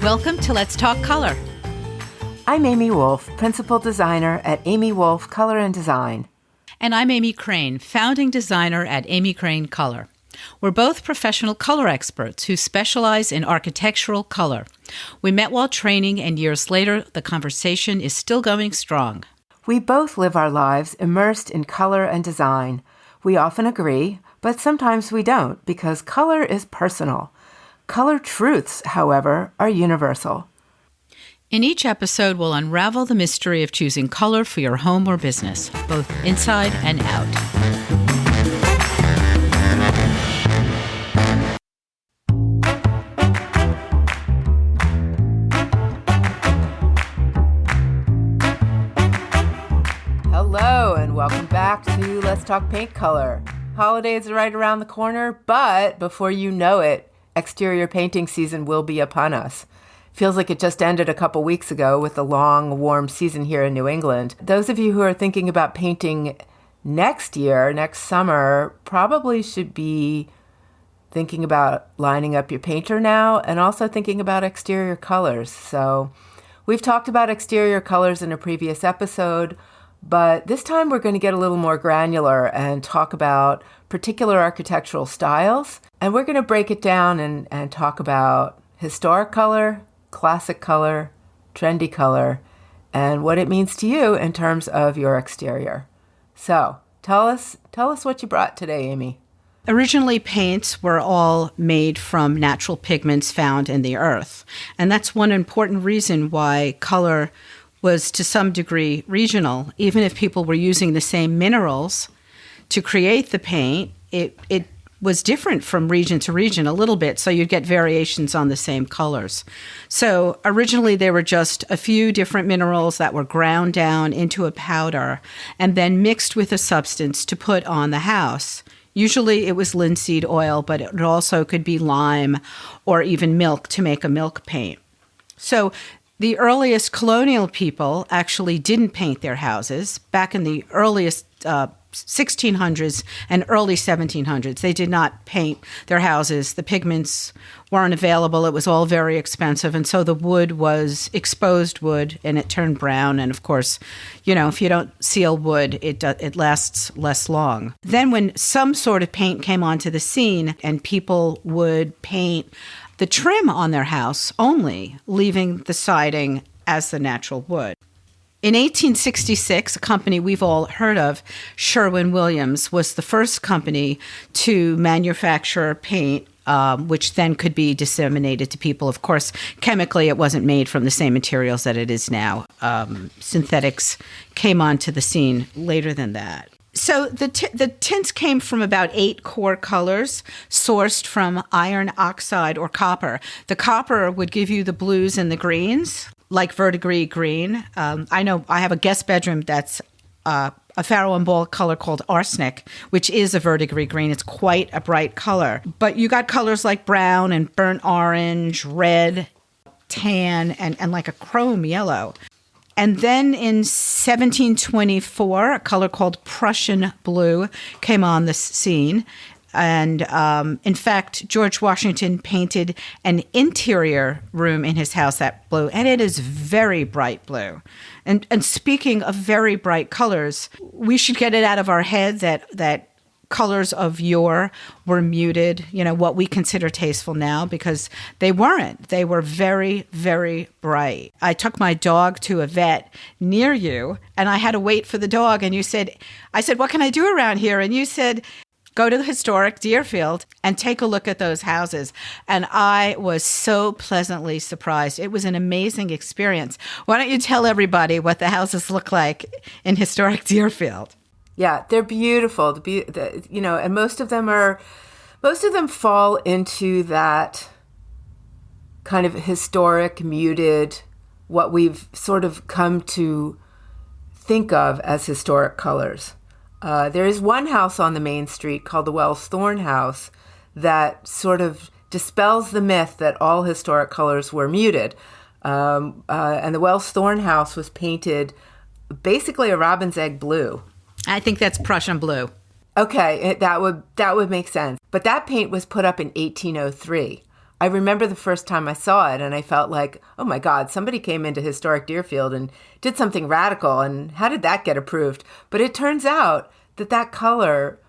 Welcome to Let's Talk Color. I'm Amy Woolf, Principal Designer at Amy Woolf Color and Design. And I'm Amy Krane, Founding Designer at Amy Krane Color. We're both professional color experts who specialize in architectural color. We met while training, and years later, the conversation is still going strong. We both live our lives immersed in color and design. We often agree, but sometimes we don't, because color is personal. Color truths, however, are universal. In each episode, we'll unravel the mystery of choosing color for your home or business, both inside and out. Hello, and welcome back to Let's Talk Paint Color. Holidays are right around the corner, but before you know it, exterior painting season will be upon us. Feels like it just ended a couple weeks ago with the long, warm season here in New England. Those of you who are thinking about painting next year, next summer, probably should be thinking about lining up your painter now and also thinking about exterior colors. So we've talked about exterior colors in a previous episode, but this time we're going to get a little more granular and talk about particular architectural styles. And we're going to break it down and talk about historic color, classic color, trendy color, and what it means to you in terms of your exterior. So tell us what you brought today, Amy. Originally, paints were all made from natural pigments found in the earth. And that's one important reason why color was to some degree regional. Even if people were using the same minerals to create the paint, it was different from region to region a little bit, so you'd get variations on the same colors. So originally there were just a few different minerals that were ground down into a powder and then mixed with a substance to put on the house. Usually it was linseed oil, but it also could be lime or even milk to make a milk paint. So the earliest colonial people actually didn't paint their houses. Back in the earliest 1600s and early 1700s, they did not paint their houses. The pigments weren't available. It was all very expensive. And so the wood was exposed wood and it turned brown. And of course, if you don't seal wood, it lasts less long. Then when some sort of paint came onto the scene and people would paint the trim on their house only, leaving the siding as the natural wood. In 1866, a company we've all heard of, Sherwin-Williams, was the first company to manufacture paint, which then could be disseminated to people. Of course, chemically, it wasn't made from the same materials that it is now. Synthetics came onto the scene later than that. So the tints came from about 8 core colors sourced from iron oxide or copper. The copper would give you the blues and the greens, like verdigris green. I know I have a guest bedroom that's a Faro and Ball color called arsenic, which is a verdigris green. It's quite a bright color. But you got colors like brown and burnt orange, red, tan, and like a chrome yellow. And then in 1724, a color called Prussian blue came on the scene. And in fact, George Washington painted an interior room in his house that blue, and it is very bright blue. And speaking of very bright colors, we should get it out of our head that colors of yore were muted, what we consider tasteful now, because they weren't. They were very, very bright. I took my dog to a vet near you, and I had to wait for the dog, and I said, what can I do around here? And you said, go to the historic Deerfield and take a look at those houses. And I was so pleasantly surprised. It was an amazing experience. Why don't you tell everybody what the houses look like in historic Deerfield? Yeah, they're beautiful. And most of them fall into that kind of historic, muted, what we've sort of come to think of as historic colors. There is one house on the main street called the Wells Thorne House that sort of dispels the myth that all historic colors were muted. And the Wells Thorne House was painted basically a robin's egg blue. I think that's Prussian blue. Okay, that would make sense. But that paint was put up in 1803. I remember the first time I saw it and I felt like, oh my God, somebody came into historic Deerfield and did something radical. And how did that get approved? But it turns out that that color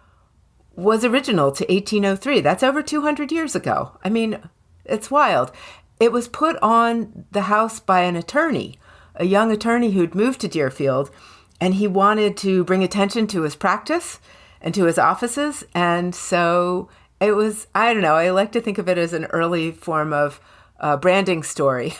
was original to 1803. That's over 200 years ago. I mean, it's wild. It was put on the house by an attorney, a young attorney who'd moved to Deerfield, and he wanted to bring attention to his practice and to his offices. And so it was, I don't know, I like to think of it as an early form of branding story.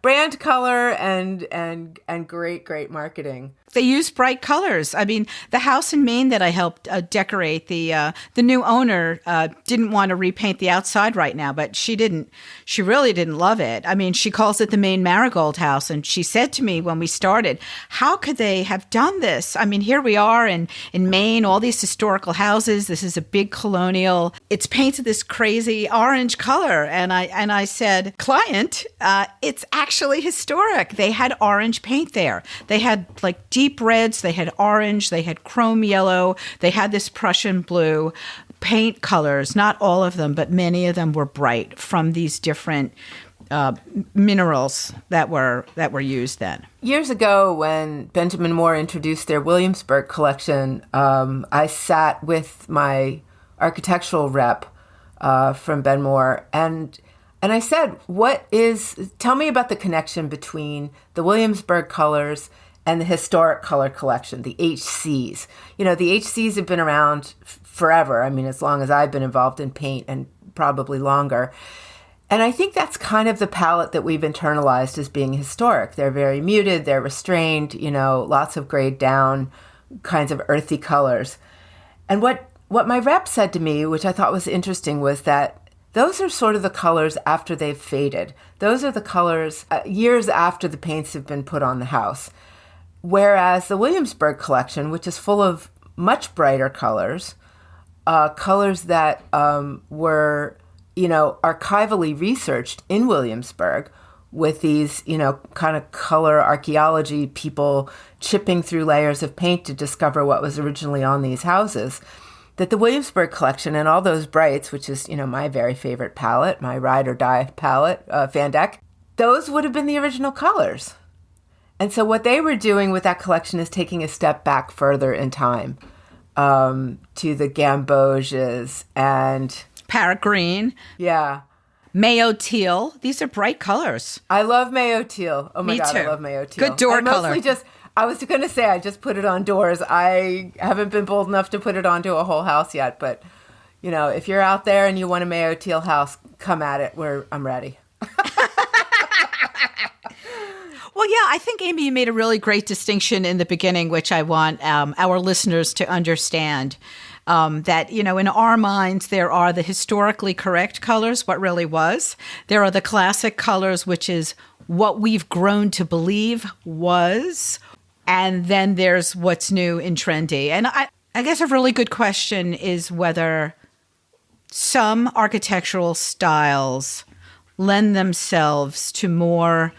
Brand color and great marketing. They use bright colors. I mean, the house in Maine that I helped decorate, the new owner didn't want to repaint the outside right now, but she really didn't love it. I mean, she calls it the Maine Marigold House, and she said to me when we started, how could they have done this? I mean, here we are in Maine, all these historical houses. This is a big colonial. It's painted this crazy orange color. And I said, client, it's actually historic. They had orange paint there. They had like deep reds, they had orange, they had chrome yellow, they had this Prussian blue paint colors. Not all of them, but many of them were bright from these different minerals that were used then. Years ago, when Benjamin Moore introduced their Williamsburg collection, I sat with my architectural rep from Ben Moore, and I said, tell me about the connection between the Williamsburg colors and the historic color collection, the HCs. You know, the HCs have been around forever. I mean, as long as I've been involved in paint, and probably longer. And I think that's kind of the palette that we've internalized as being historic. They're very muted, they're restrained, you know, lots of grayed down kinds of earthy colors. And what my rep said to me, which I thought was interesting, was that those are sort of the colors after they've faded. Those are the colors years after the paints have been put on the house. Whereas the Williamsburg collection, which is full of much brighter colors, colors that were, you know, archivally researched in Williamsburg with these, you know, kind of color archaeology people chipping through layers of paint to discover what was originally on these houses, that the Williamsburg collection and all those brights, which is, you know, my very favorite palette, my ride or die palette, Van Dyck, those would have been the original colors. And so what they were doing with that collection is taking a step back further in time to the Gamboges and Parrot green. Yeah. Mayo teal. These are bright colors. I love Mayo teal. Oh my Me God, too. I love Mayo teal. Good door color. I was going to say I just put it on doors. I haven't been bold enough to put it onto a whole house yet. But, you know, if you're out there and you want a Mayo teal house, come at it. I'm ready. Well, yeah, I think, Amy, you made a really great distinction in the beginning, which I want our listeners to understand. That, you know, in our minds, there are the historically correct colors, what really was. There are the classic colors, which is what we've grown to believe was. And then there's what's new and trendy. And I guess a really good question is whether some architectural styles lend themselves to more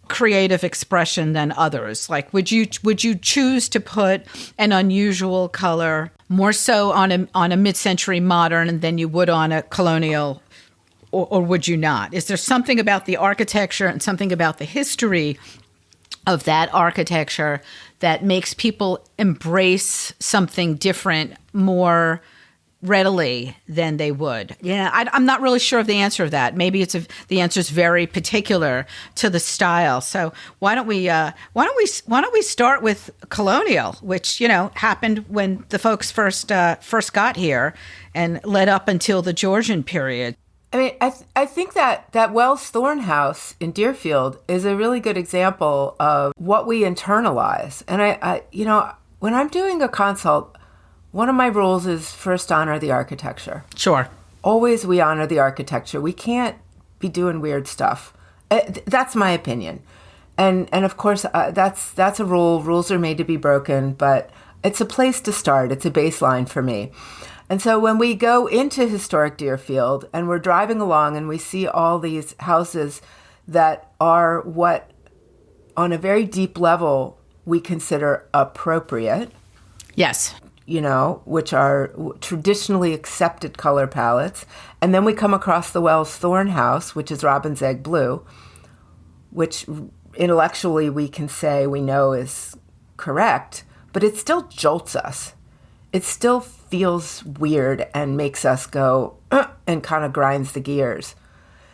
creative expression than others. Like, would you choose to put an unusual color more so on a mid-century modern than you would on a colonial, or would you not? Is there something about the architecture and something about the history of that architecture that makes people embrace something different more readily than they would? Yeah, I'm not really sure of the answer of that. Maybe the answer is very particular to the style. So why don't we start with colonial, which, you know, happened when the folks first got here and led up until the Georgian period. I mean, I think that Wells Thorne house in Deerfield is a really good example of what we internalize. And I you know, when I'm doing a consult, one of my rules is first honor the architecture. Sure. Always we honor the architecture. We can't be doing weird stuff. That's my opinion. And of course, that's a rule. Rules are made to be broken, but it's a place to start. It's a baseline for me. And so when we go into historic Deerfield and we're driving along and we see all these houses that are what, on a very deep level, we consider appropriate. Yes. which are traditionally accepted color palettes. And then we come across the Wells Thorne House, which is robin's egg blue, which intellectually we can say we know is correct, but it still jolts us. It still feels weird and makes us go, and kind of grinds the gears.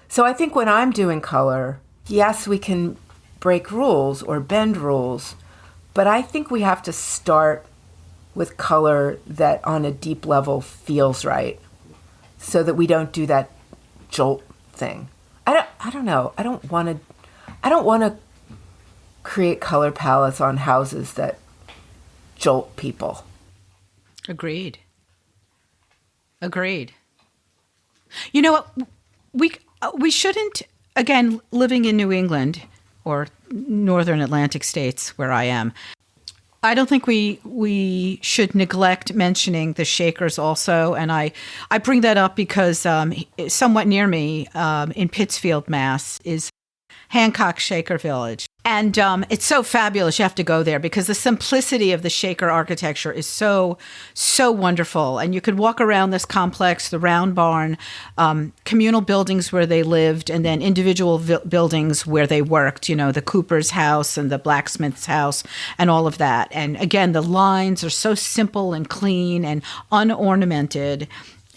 So I think when I'm doing color, yes, we can break rules or bend rules, but I think we have to start with color that on a deep level feels right, so that we don't do that jolt thing. I don't know. I don't want to create color palettes on houses that jolt people. Agreed. You know what? We shouldn't, again, living in New England or northern Atlantic states where I am, I don't think we should neglect mentioning the Shakers also. And I bring that up because somewhat near me in Pittsfield, Mass, is Hancock Shaker Village. And it's so fabulous. You have to go there because the simplicity of the Shaker architecture is so, so wonderful. And you could walk around this complex, the round barn, communal buildings where they lived, and then individual buildings where they worked, the Cooper's house and the blacksmith's house and all of that. And again, the lines are so simple and clean and unornamented.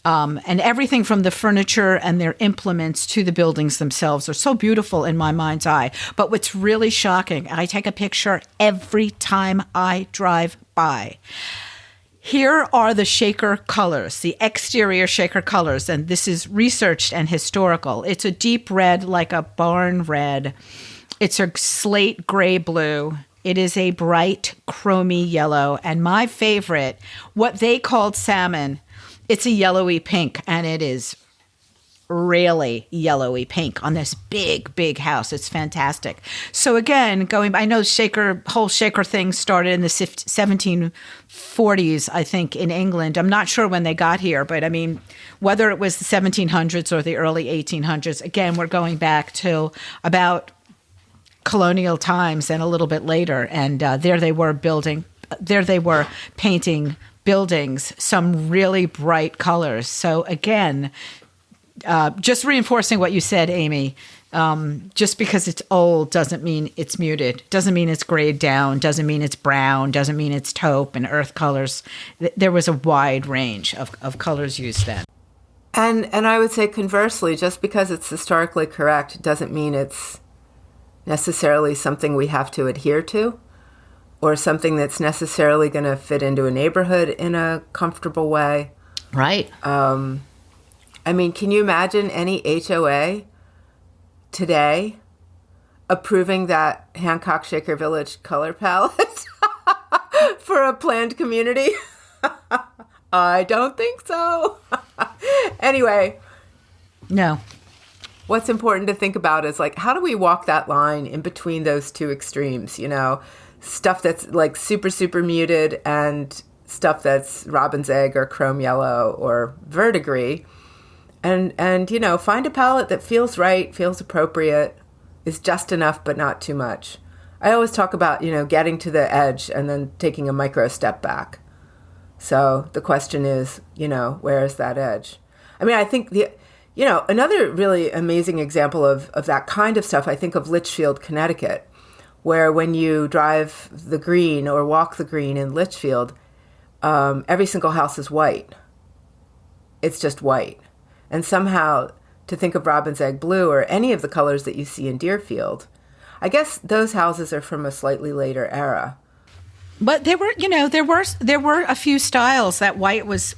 And everything from the furniture and their implements to the buildings themselves are so beautiful in my mind's eye. But what's really shocking, I take a picture every time I drive by. Here are the Shaker colors, the exterior Shaker colors, and this is researched and historical. It's a deep red, like a barn red. It's a slate gray blue. It is a bright chromy yellow. And my favorite, what they called salmon, it's a yellowy pink, and it is really yellowy pink on this big, big house. It's fantastic. So again, I know whole Shaker thing started in the 1740s, I think, in England. I'm not sure when they got here, but I mean, whether it was the 1700s or the early 1800s, again, we're going back to about colonial times and a little bit later. And there they were painting buildings, some really bright colors. So again, just reinforcing what you said, Amy, just because it's old doesn't mean it's muted, doesn't mean it's grayed down, doesn't mean it's brown, doesn't mean it's taupe and earth colors. There was a wide range of colors used then. And I would say conversely, just because it's historically correct doesn't mean it's necessarily something we have to adhere to, or something that's necessarily going to fit into a neighborhood in a comfortable way. Right. I mean, can you imagine any HOA today approving that Hancock Shaker Village color palette for a planned community? I don't think so. Anyway. No. What's important to think about is, how do we walk that line in between those two extremes, Stuff that's super, super muted and stuff that's robin's egg or chrome yellow or verdigris. And find a palette that feels right, feels appropriate, is just enough but not too much. I always talk about, getting to the edge and then taking a micro step back. So the question is, where is that edge? I mean, I think another really amazing example of that kind of stuff, I think of Litchfield, Connecticut, where when you drive the green or walk the green in Litchfield, every single house is white. It's just white. And somehow to think of robin's egg blue or any of the colors that you see in Deerfield, I guess those houses are from a slightly later era. But there were a few styles that white was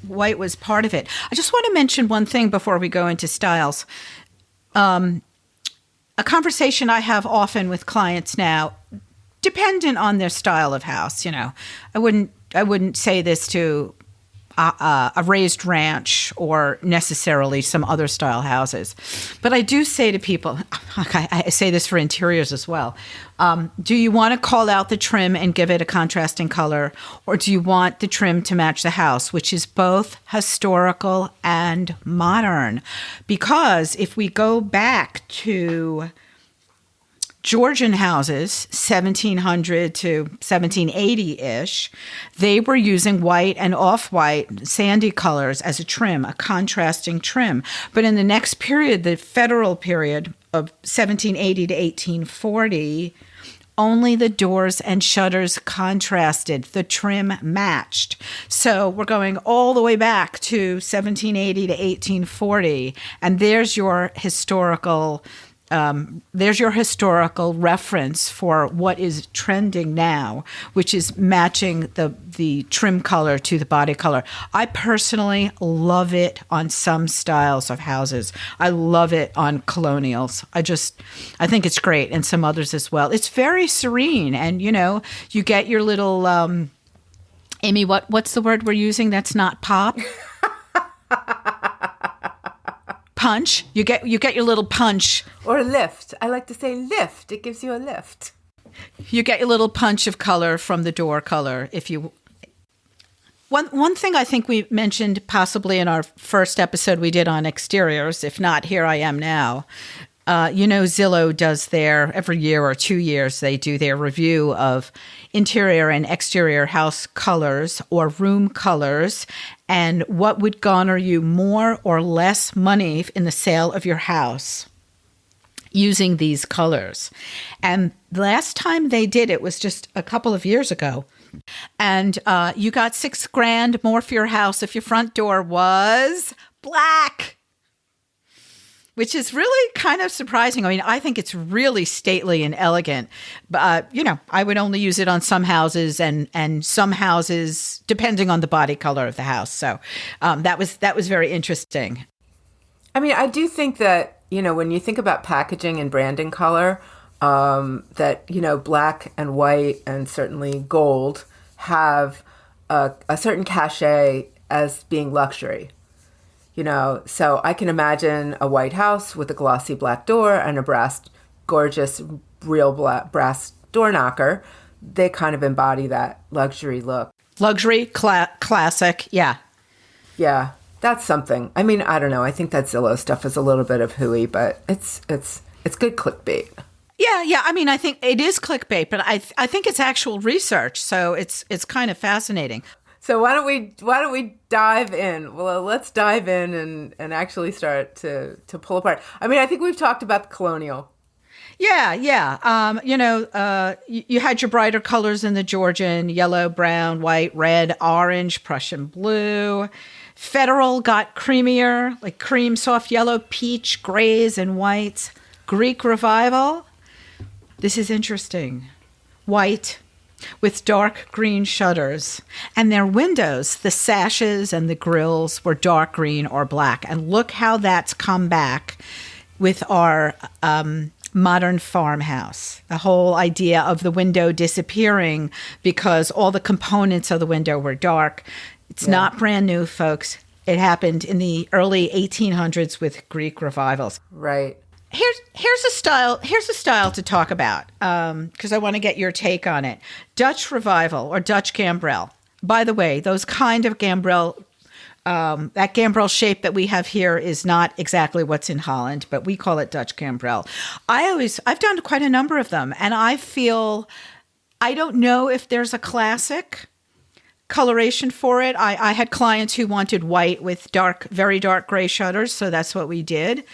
part of it. I just want to mention one thing before we go into styles. A conversation I have often with clients now, dependent on their style of house. I wouldn't say this to a raised ranch or necessarily some other style houses, but I do say to people, I say this for interiors as well. Do you want to call out the trim and give it a contrasting color, or do you want the trim to match the house, which is both historical and modern? Because if we go back to Georgian houses, 1700 to 1780-ish, they were using white and off-white sandy colors as a trim, a contrasting trim. But in the next period, the federal period of 1780 to 1840, only the doors and shutters contrasted. The trim matched. So we're going all the way back to 1780 to 1840, and there's your historical reference for what is trending now, which is matching the trim color to the body color. I personally love it on some styles of houses. I love it on colonials. I think it's great, and some others as well. It's very serene, and you get your little Amy, what's the word we're using that's not pop? Punch. You get your little punch. Or lift. I like to say lift. It gives you a lift. You get your little punch of color from the door color. One thing I think we mentioned possibly in our first episode we did on exteriors, if not, here I am now. Zillow does every year or 2 years, they do their review of interior and exterior house colors or room colors and what would garner you more or less money in the sale of your house using these colors. And last time they did it was just a couple of years ago. And you got $6,000 more for your house if your front door was black. Which is really kind of surprising. I mean, I think it's really stately and elegant. But, I would only use it on some houses and some houses, depending on the body color of the house. So that was very interesting. I mean, I do think that, when you think about packaging and branding color, that, black and white and certainly gold have a certain cachet as being luxury. So I can imagine a white house with a glossy black door and a gorgeous, real brass door knocker. They kind of embody that luxury look. Luxury, classic, yeah. Yeah, that's something. I mean, I don't know. I think that Zillow stuff is a little bit of hooey, but it's good clickbait. Yeah. I mean, I think it is clickbait, but I think it's actual research, so it's kind of fascinating. So why don't we dive in? Well, let's dive in and actually start to pull apart. I mean, I think we've talked about the colonial. Yeah. You had your brighter colors in the Georgian: yellow, brown, white, red, orange, Prussian blue. Federal got creamier, like cream, soft yellow, peach, grays, and whites. Greek Revival. This is interesting. White, with dark green shutters, and their windows, the sashes and the grills, were dark green or black. And look how that's come back with our modern farmhouse. The whole idea of the window disappearing because all the components of the window were dark. It's not brand new, folks. It happened in the early 1800s with Greek revivals. Right. Here's a style to talk about because I want to get your take on it. Dutch Revival or Dutch Gambrel. By the way, those kind of gambrel, that gambrel shape that we have here is not exactly what's in Holland, but we call it Dutch Gambrel. I've done quite a number of them, and I don't know if there's a classic coloration for it. I had clients who wanted white with very dark gray shutters, so that's what we did.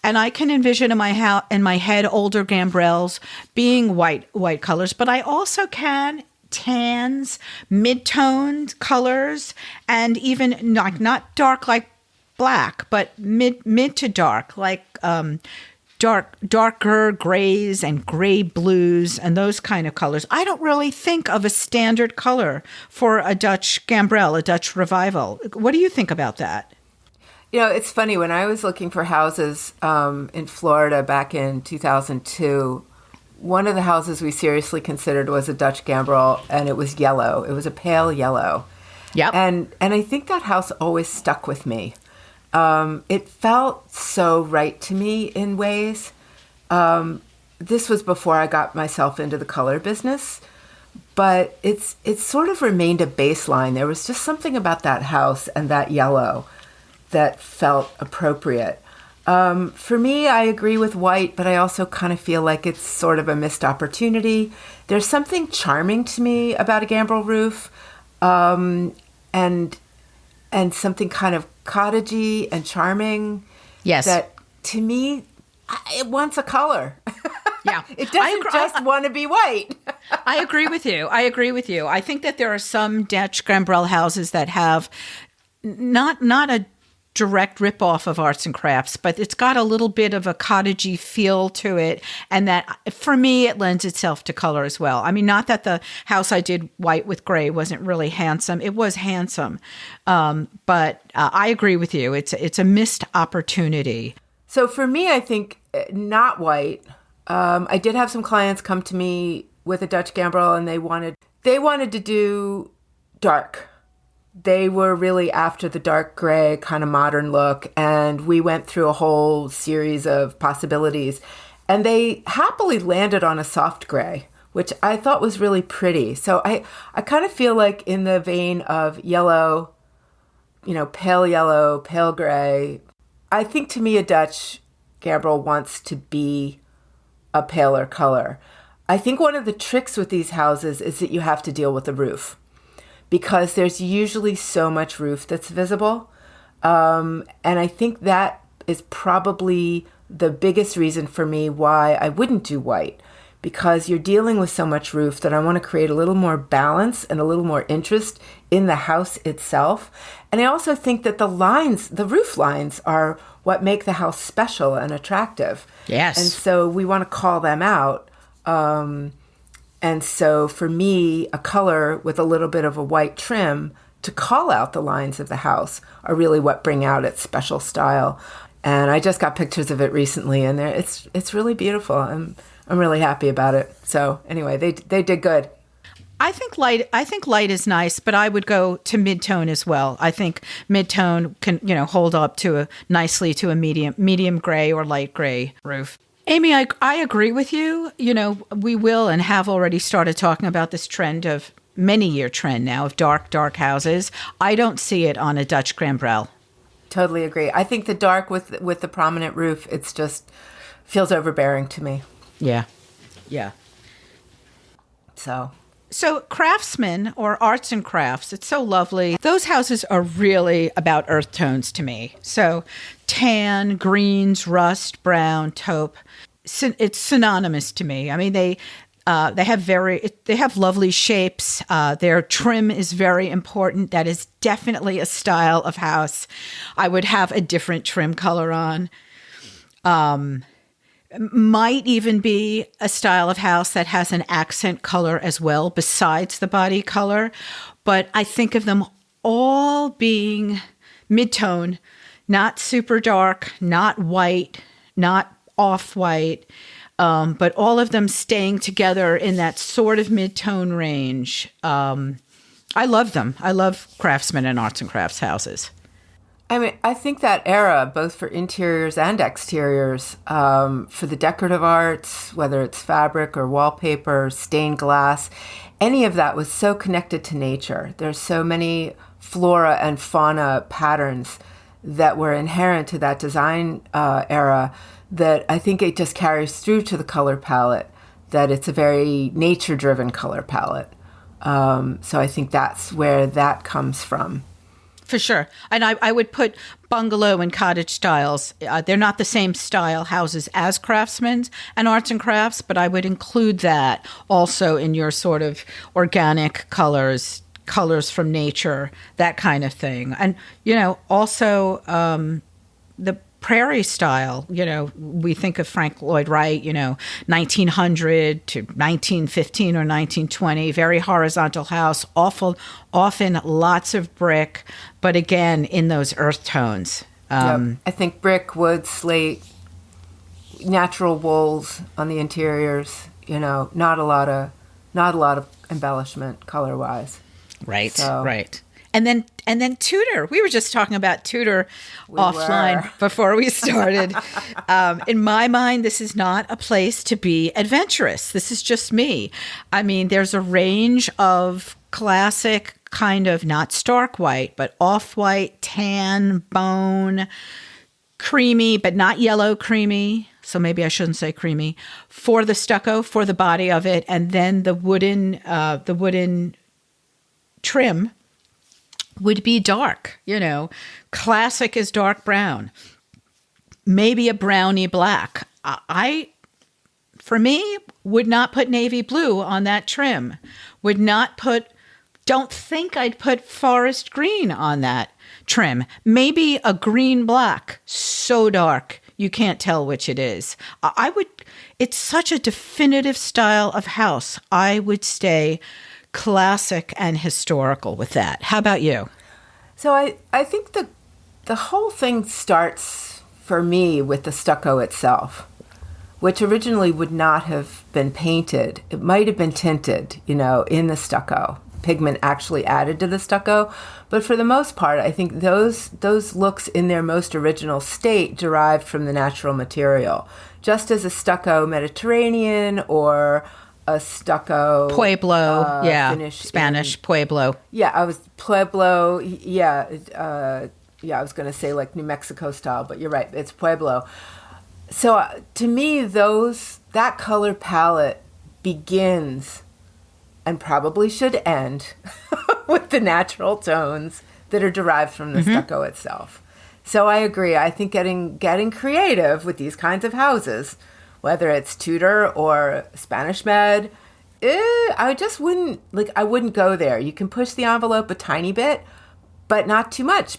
And I can envision in my head older gambrels being white colors, but I also can tans, mid-toned colors, and even not dark like black, but mid to dark, like darker grays and gray blues and those kind of colors. I don't really think of a standard color for a Dutch Gambrel, a Dutch Revival. What do you think about that? It's funny. When I was looking for houses in Florida back in 2002, one of the houses we seriously considered was a Dutch Gambrel, and it was yellow. It was a pale yellow. Yep. And I think that house always stuck with me. It felt so right to me in ways. This was before I got myself into the color business, but it's sort of remained a baseline. There was just something about that house and that yellow that felt appropriate. For me, I agree with white, but I also kind of feel like it's sort of a missed opportunity. There's something charming to me about a gambrel roof, and something kind of cottagey and charming. Yes. That to me, it wants a color. Yeah. It doesn't just want to be white. I agree with you. I think that there are some Dutch gambrel houses that have not a direct ripoff of arts and crafts, but it's got a little bit of a cottagey feel to it. And that, for me, it lends itself to color as well. I mean, not that the house I did white with gray wasn't really handsome. It was handsome. But I agree with you. It's a missed opportunity. So for me, I think not white. I did have some clients come to me with a Dutch gambrel, and they wanted to do dark. They were really after the dark gray kind of modern look, and we went through a whole series of possibilities, and they happily landed on a soft gray, which I thought was really pretty. So I kind of feel like in the vein of yellow, pale yellow, pale gray. I think to me a Dutch gambrel wants to be a paler color. I think one of the tricks with these houses is that you have to deal with the roof, because there's usually so much roof that's visible. And I think that is probably the biggest reason for me why I wouldn't do white, because you're dealing with so much roof that I want to create a little more balance and a little more interest in the house itself. And I also think that the roof lines are what make the house special and attractive. Yes. And so we want to call them out. And so for me, a color with a little bit of a white trim to call out the lines of the house are really what bring out its special style. And I just got pictures of it recently, and it's really beautiful. I'm really happy about it. So anyway, they did good. I think light is nice, but I would go to mid-tone as well. I think mid-tone can, hold up nicely to a medium gray or light gray roof. Amy, I agree with you. We will and have already started talking about this many-year trend now of dark houses. I don't see it on a Dutch gambrel. Totally agree. I think the dark with the prominent roof, it's just feels overbearing to me. Yeah. So craftsmen or arts and crafts, it's so lovely. Those houses are really about earth tones to me. So tan, greens, rust, brown, taupe. It's synonymous to me. I mean, they have lovely shapes. Their trim is very important. That is definitely a style of house I would have a different trim color on. Might even be a style of house that has an accent color as well besides the body color. But I think of them all being mid-tone, not super dark, not white, not off-white, but all of them staying together in that sort of mid-tone range. I love them. I love craftsmen and arts and crafts houses. I mean, I think that era, both for interiors and exteriors, for the decorative arts, whether it's fabric or wallpaper, stained glass, any of that was so connected to nature. There's so many flora and fauna patterns that were inherent to that design era that I think it just carries through to the color palette, that it's a very nature-driven color palette. So I think that's where that comes from. For sure. And I would put bungalow and cottage styles. They're not the same style houses as craftsmen's and arts and crafts, but I would include that also in your sort of organic colors from nature, that kind of thing. And, also the prairie style, we think of Frank Lloyd Wright, 1900 to 1915 or 1920, very horizontal house, often lots of brick, but again, in those earth tones. Yep. I think brick, wood, slate, natural wools on the interiors, not a lot of embellishment color-wise. Right, right. And then Tudor. We were just talking about Tudor offline before we started. In my mind, this is not a place to be adventurous. This is just me. I mean, there's a range of classic kind of not stark white, but off-white, tan, bone, creamy, but not yellow creamy. So maybe I shouldn't say creamy for the stucco, for the body of it. And then the wooden trim would be dark, classic is dark brown, maybe a browny black. For me, would not put navy blue on that trim. Don't think I'd put forest green on that trim. Maybe a green black, so dark you can't tell which it is. It's such a definitive style of house. I would stay classic and historical with that. How about you? So I think the whole thing starts for me with the stucco itself, which originally would not have been painted. It might have been tinted, in the stucco. Pigment actually added to the stucco. But for the most part, I think those looks in their most original state derived from the natural material. Just as a stucco Mediterranean or a stucco Pueblo, Spanish Pueblo. Yeah, I was Pueblo. Yeah, I was going to say like New Mexico style, but you're right. It's Pueblo. So to me, that color palette begins and probably should end with the natural tones that are derived from the stucco itself. So I agree. I think getting creative with these kinds of houses, whether it's Tudor or Spanish Med, I just wouldn't go there. You can push the envelope a tiny bit, but not too much.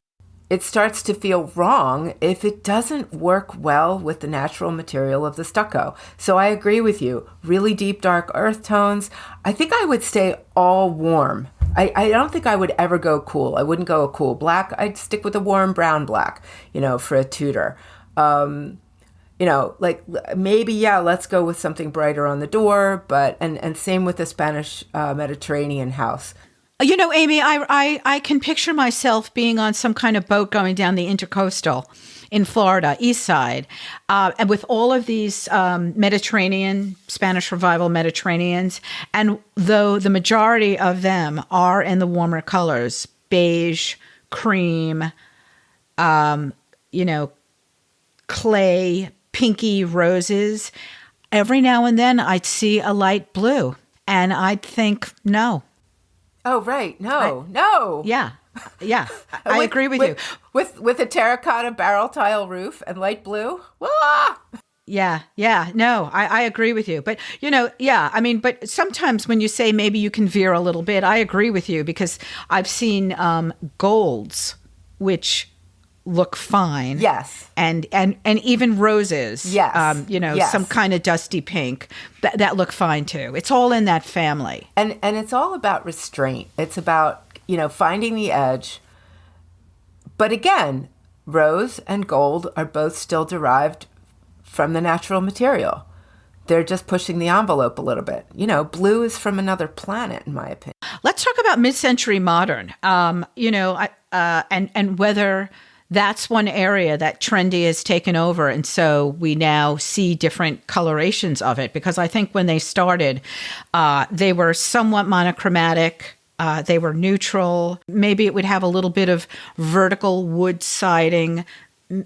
It starts to feel wrong if it doesn't work well with the natural material of the stucco. So I agree with you. Really deep, dark earth tones. I think I would stay all warm. I don't think I would ever go cool. I wouldn't go a cool black. I'd stick with a warm brown black, for a Tudor. Maybe, let's go with something brighter on the door, but, and same with the Spanish Mediterranean house. Amy, I can picture myself being on some kind of boat going down the Intercoastal in Florida, east side, and with all of these Spanish Revival Mediterraneans. And though the majority of them are in the warmer colors, beige, cream, clay, pinky roses, every now and then I'd see a light blue and I'd think, no. Oh, right. No. Yeah. I agree with you. With a terracotta barrel tile roof and light blue. Ah! Yeah. No, I agree with you. But, but sometimes when you say maybe you can veer a little bit, I agree with you because I've seen golds, which look fine. Yes. And even roses. Yes. Some kind of dusty pink that look fine too. It's all in that family. And it's all about restraint. It's about, finding the edge. But again, rose and gold are both still derived from the natural material. They're just pushing the envelope a little bit. Blue is from another planet, in my opinion. Let's talk about mid-century modern. And whether that's one area that trendy has taken over. And so we now see different colorations of it because I think when they started, they were somewhat monochromatic. They were neutral. Maybe it would have a little bit of vertical wood siding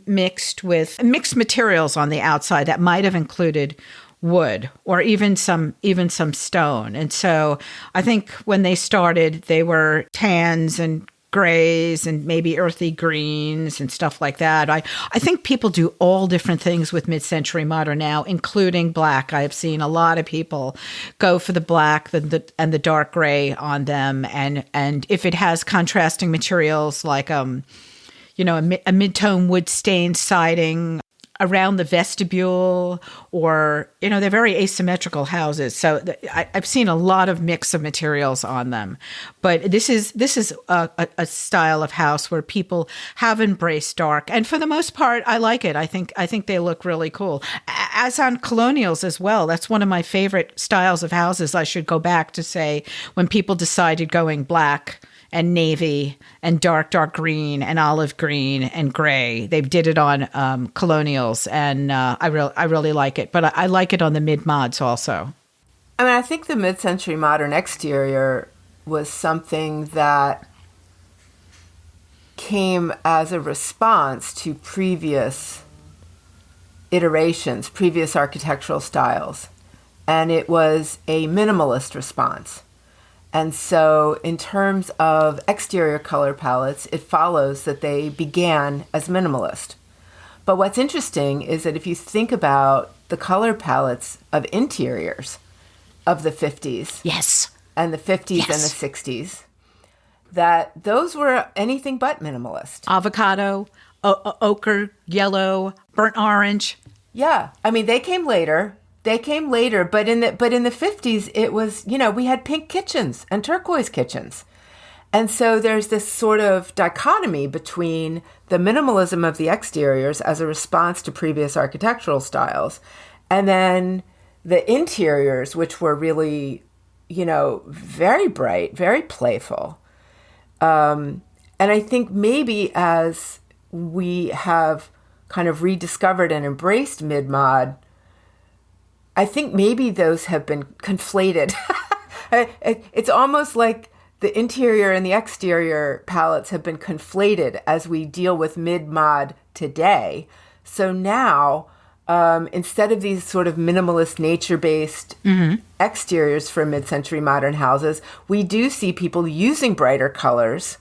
mixed materials on the outside that might have included wood or even some stone. And so I think when they started, they were tans and grays and maybe earthy greens and stuff like that. I think people do all different things with mid-century modern now, including black. I have seen a lot of people go for the black and the dark gray on them. And if it has contrasting materials like, a mid-tone wood stained siding around the vestibule or, they're very asymmetrical houses. So I've seen a lot of mix of materials on them. But this is a style of house where people have embraced dark. And for the most part, I like it. I think they look really cool. As on colonials as well. That's one of my favorite styles of houses. I should go back to say when people decided going black and navy and dark green and olive green and gray. They did it on colonials, and I really like it. But I like it on the mid-mods also. I mean, I think the mid-century modern exterior was something that came as a response to previous iterations, previous architectural styles. And it was a minimalist response. And so in terms of exterior color palettes, it follows that they began as minimalist. But what's interesting is that if you think about the color palettes of interiors of the 50s. Yes. And the 50s Yes. and the 60s, that those were anything but minimalist. Avocado, ochre, yellow, burnt orange. Yeah. I mean, they came later. But in the 50s, it was, we had pink kitchens and turquoise kitchens. And so there's this sort of dichotomy between the minimalism of the exteriors as a response to previous architectural styles, and then the interiors, which were really, very bright, very playful. And I think maybe as we have kind of rediscovered and embraced mid-mod, I think maybe those have been conflated. It's almost like the interior and the exterior palettes have been conflated as we deal with mid-mod today. So now, instead of these sort of minimalist, nature-based exteriors for mid-century modern houses, we do see people using brighter colors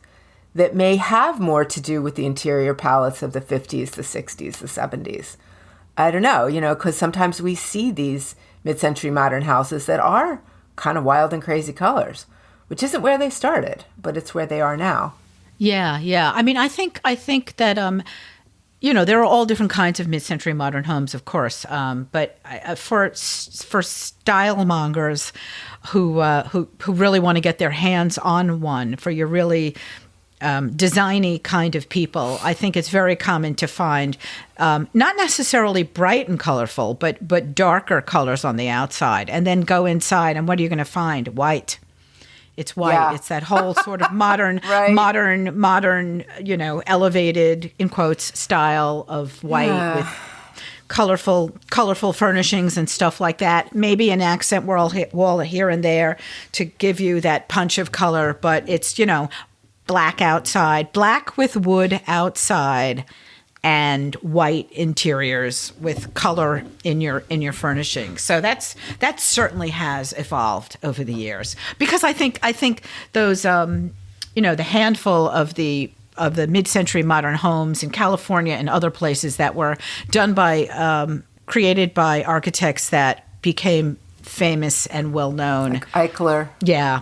that may have more to do with the interior palettes of the 50s, the 60s, the 70s. I don't know, because sometimes we see these mid-century modern houses that are kind of wild and crazy colors, which isn't where they started, but it's where they are now. Yeah. I mean, I think that there are all different kinds of mid-century modern homes, of course, but for style mongers who really want to get their hands on one, for your really designy kind of people, I think it's very common to find not necessarily bright and colorful, but darker colors on the outside, and then go inside, and what are you going to find? White. It's white. Yeah. It's that whole sort of modern, right. modern, elevated, in quotes, style of white with colorful furnishings and stuff like that. Maybe an accent wall here and there to give you that punch of color, but it's, black outside, black with wood outside, and white interiors with color in your furnishings. So that certainly has evolved over the years, because I think those the handful of the mid-century modern homes in California and other places that were done by created by architects that became famous and well known, like Eichler. Yeah,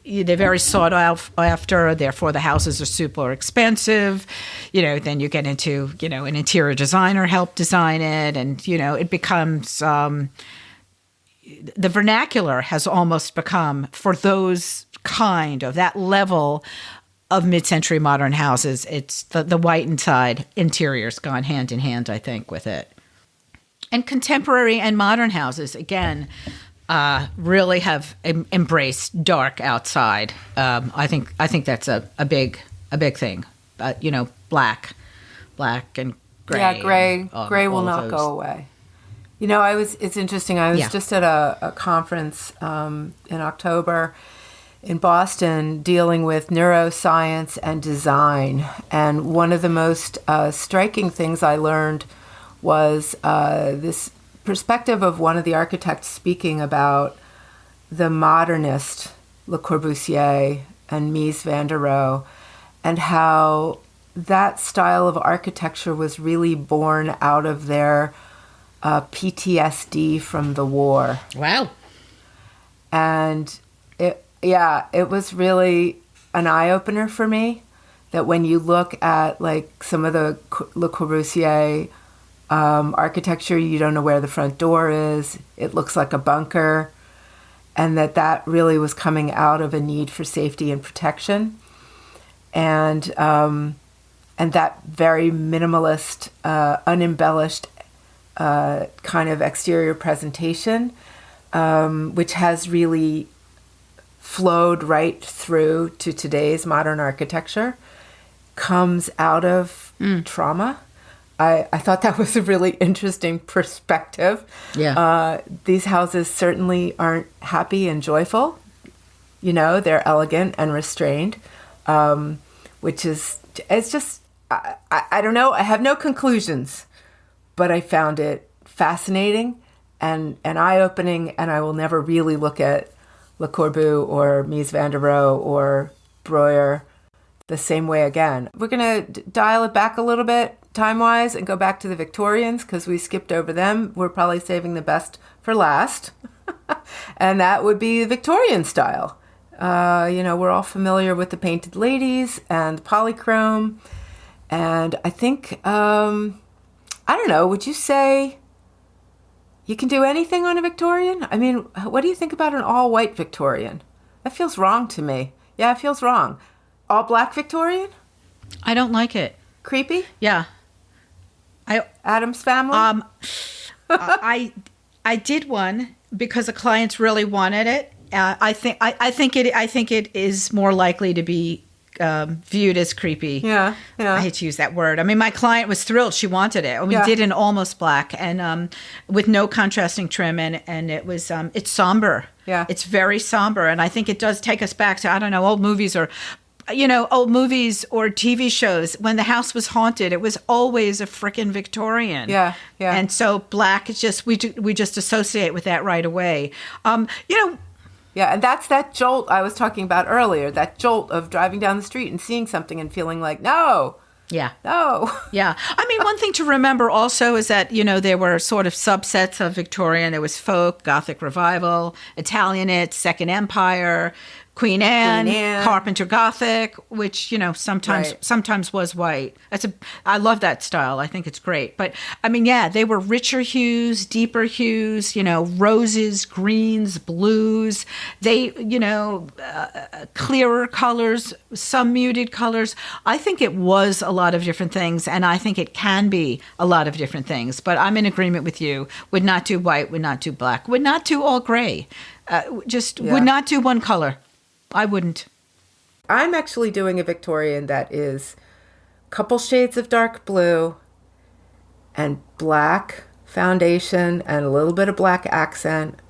they're very sought after. Therefore, the houses are super expensive. Then you get into, an interior designer helped design it. And, it becomes, the vernacular has almost become, for those kind of, that level of mid-century modern houses, it's the white inside interior's gone hand in hand, I think, with it. And contemporary and modern houses, again, really have embraced dark outside. I think that's a big thing. Black and gray. Yeah, gray will not go away. It's interesting. I was just at a conference in October in Boston dealing with neuroscience and design, and one of the most striking things I learned was this perspective of one of the architects speaking about the modernist Le Corbusier and Mies van der Rohe, and how that style of architecture was really born out of their PTSD from the war. Wow. And it was really an eye-opener for me, that when you look at like some of the Le Corbusier architecture, you don't know where the front door is. It looks like a bunker, and that really was coming out of a need for safety and protection, and that very minimalist, unembellished kind of exterior presentation, which has really flowed right through to today's modern architecture, comes out of trauma. I thought that was a really interesting perspective. Yeah. These houses certainly aren't happy and joyful. They're elegant and restrained. When which is, it's just, I don't know. I have no conclusions, but I found it fascinating and eye-opening, and I will never really look at Le Corbusier or Mies van der Rohe or Breuer the same way again. We're going to dial it back a little bit time-wise and go back to the Victorians because we skipped over them. We're probably saving the best for last. And that would be the Victorian style. We're all familiar with the painted ladies and polychrome. And I think, I don't know, would you say you can do anything on a Victorian? I mean, what do you think about an all-white Victorian? That feels wrong to me. Yeah, it feels wrong. All black Victorian? I don't like it. Creepy? Yeah. Addams Family? I did one because the clients really wanted it. I think it is more likely to be viewed as creepy. Yeah. I hate to use that word. I mean, my client was thrilled. She wanted it. We did an almost black and with no contrasting trim, and it was it's somber. Yeah, it's very somber, and I think it does take us back to, I don't know, old movies or TV shows. When the house was haunted, it was always a frickin' Victorian. Yeah. And so black is just we just associate with that right away. Yeah, and that's that jolt I was talking about earlier, that jolt of driving down the street and seeing something and feeling like, no. Yeah. No. Yeah. I mean, one thing to remember also is that, there were sort of subsets of Victorian. There was folk, Gothic Revival, Italianate, Second Empire, Queen Anne, Carpenter Gothic, which, sometimes was white. I love that style. I think it's great. But, I mean, yeah, they were richer hues, deeper hues, roses, greens, blues. They, clearer colors, some muted colors. I think it was a lot of different things, and I think it can be a lot of different things. But I'm in agreement with you. Would not do white, would not do black, would not do all gray. Would not do one color. I wouldn't. I'm actually doing a Victorian that is a couple shades of dark blue and black foundation and a little bit of black accent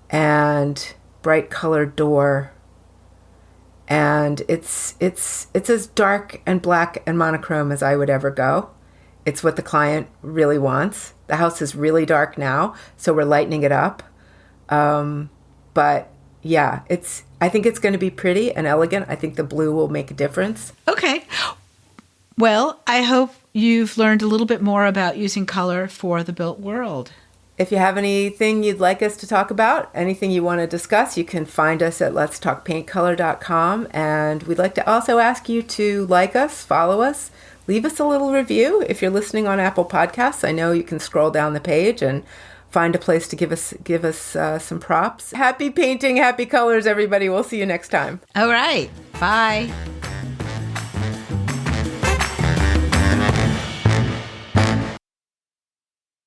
and bright colored door. And it's as dark and black and monochrome as I would ever go. It's what the client really wants. The house is really dark now, so we're lightening it up. But yeah, I think it's going to be pretty and elegant. I think the blue will make a difference. Okay. Well, I hope you've learned a little bit more about using color for the built world. If you have anything you'd like us to talk about, anything you want to discuss, you can find us at letstalkpaintcolor.com. And we'd like to also ask you to like us, follow us, leave us a little review. If you're listening on Apple Podcasts, I know you can scroll down the page and find a place to give us some props. Happy painting, happy colors, everybody. We'll see you next time. All right. Bye.